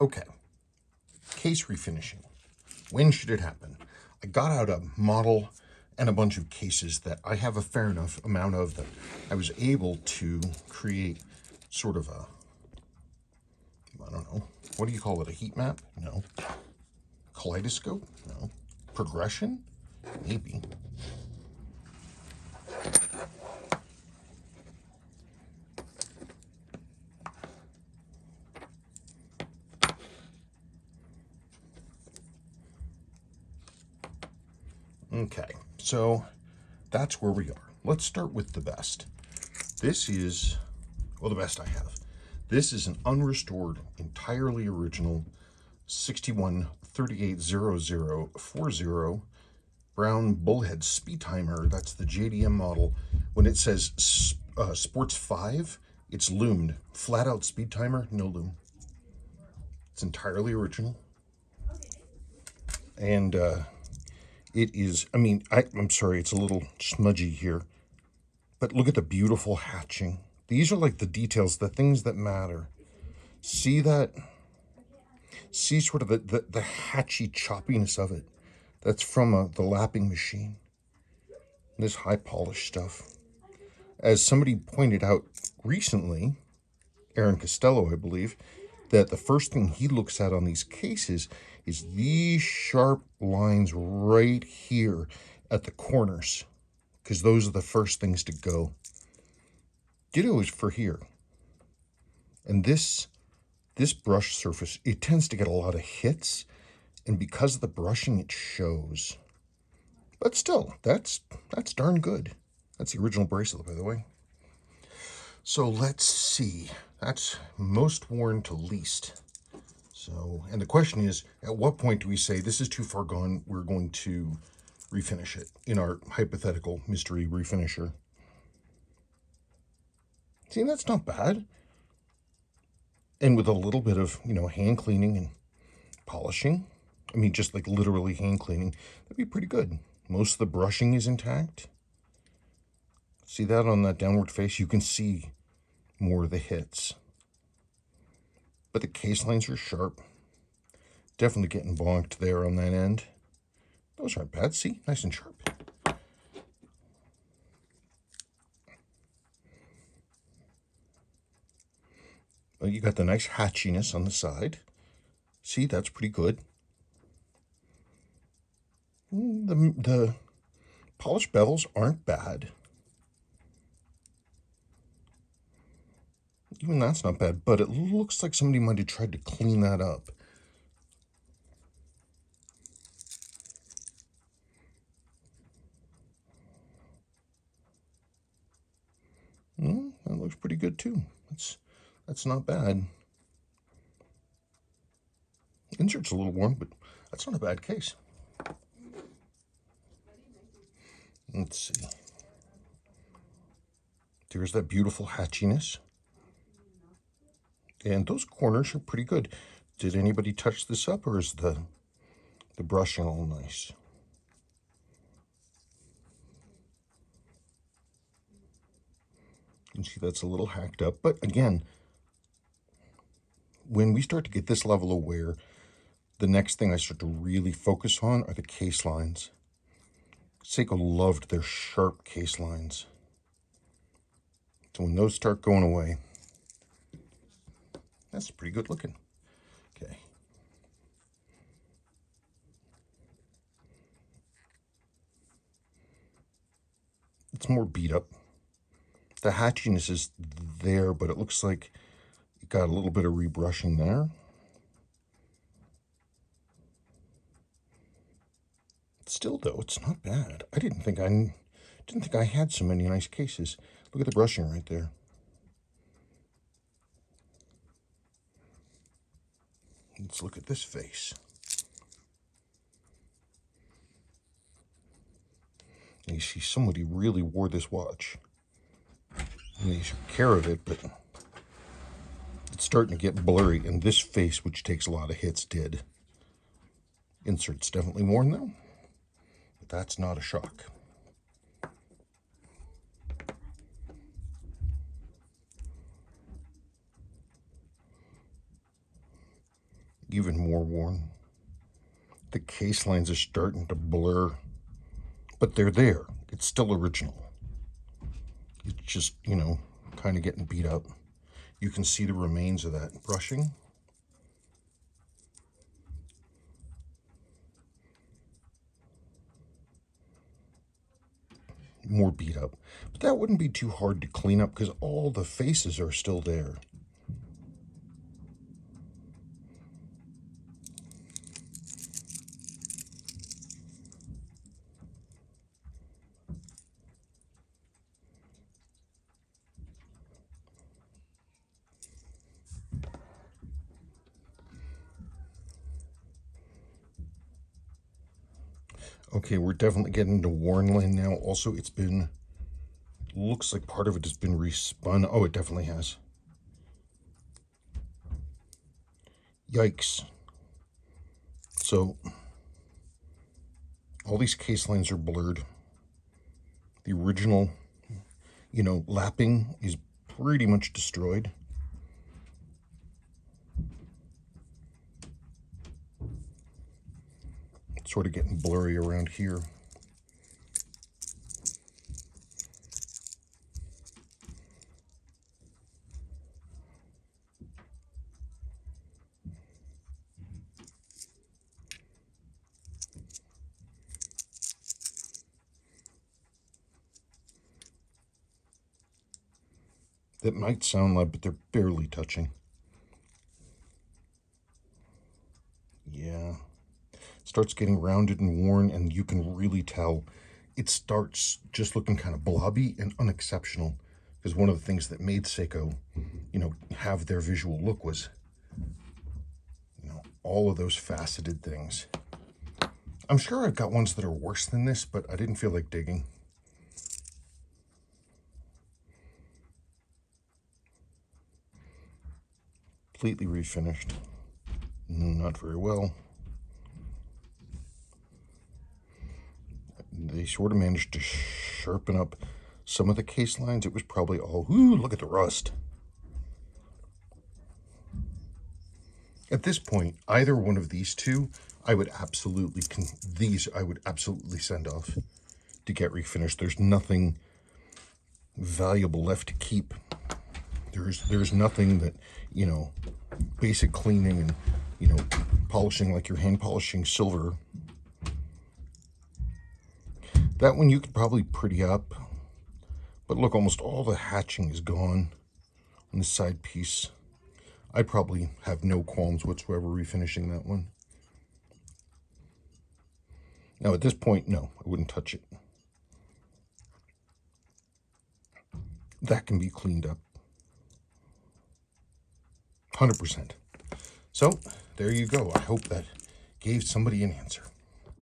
Okay, case refinishing. When should it happen? I got out a model and a bunch of cases that I have a fair enough amount of that I was able to create sort of a, I don't know, what do you call it, a heat map? No. Kaleidoscope? No. Progression? Maybe. Okay, so that's where we are. Let's start with the best. This is, well, the best I have. This is an unrestored, entirely original 61380040 Brown Bullhead speed timer. That's the JDM model. When it says Sports 5, it's loomed. Flat out speed timer, no loom. It's entirely original. And it is, I mean, I'm sorry, it's a little smudgy here. But look at the beautiful hatching. These are like the details, the things that matter. See that? See sort of the hatchy choppiness of it. That's from the lapping machine. This high polish stuff. As somebody pointed out recently, Aaron Costello, I believe, that the first thing he looks at on these cases is these sharp lines right here at the corners, because those are the first things to go. Ditto is for here. And this brush surface, it tends to get a lot of hits, and because of the brushing, it shows. But still, that's darn good. That's the original bracelet, by the way. So let's see. That's most worn to least. So, and the question is, at what point do we say this is too far gone, we're going to refinish it in our hypothetical mystery refinisher? See, that's not bad. And with a little bit of, hand cleaning and polishing, I mean, just like literally hand cleaning, that'd be pretty good. Most of the brushing is intact. See that on that downward face? You can see more of the hits. But the case lines are sharp. Definitely getting bonked there on that end. Those aren't bad. See, nice and sharp. Well, you got the nice hatchiness on the side. See, that's pretty good. The polished bevels aren't bad. Even that's not bad, but it looks like somebody might have tried to clean that up. Well, that looks pretty good too. That's not bad. Insert's a little worn, but that's not a bad case. Let's see. There's that beautiful hatchiness. And those corners are pretty good. Did anybody touch this up, or is the brushing all nice? You can see that's a little hacked up, but again, when we start to get this level of wear, the next thing I start to really focus on are the case lines. Seiko loved their sharp case lines. So when those start going away, that's pretty good looking. Okay. It's more beat up. The hatchiness is there, but it looks like it got a little bit of rebrushing there. Still, though, it's not bad. I didn't think I had so many nice cases. Look at the brushing right there. Let's look at this face. And you see somebody really wore this watch. And they took care of it, but it's starting to get blurry. And this face, which takes a lot of hits, did. Insert's definitely worn though, but that's not a shock. even more worn. The case lines are starting to blur, but they're there. It's still original. It's just, you know, kind of getting beat up. You can see the remains of that brushing. More beat up. But that wouldn't be too hard to clean up because all the faces are still there. Okay, we're definitely getting into worn line now. Also, it's been, looks like part of it has been respun. Oh, it definitely has. Yikes. So, all these case lines are blurred. The original, you know, lapping is pretty much destroyed. It's sort of getting blurry around here. That might sound loud, but they're barely touching. Yeah. Starts getting rounded and worn, and you can really tell it starts just looking kind of blobby and unexceptional. Because one of the things that made Seiko, you know, have their visual look was, you know, all of those faceted things. I'm sure I've got ones that are worse than this, but I didn't feel like digging. Completely refinished. Not very well. They sort of managed to sharpen up some of the case lines. It was probably all, ooh, look at the rust. At this point, either one of these two, I would absolutely, I would absolutely send off to get refinished. There's nothing valuable left to keep. There's nothing that, you know, basic cleaning and, you know, polishing like you're hand polishing silver. That one you could probably pretty up, but look, almost all the hatching is gone on the side piece. I probably have no qualms whatsoever refinishing that one. Now at this point, no, I wouldn't touch it. That can be cleaned up. 100%. So there you go. I hope that gave somebody an answer.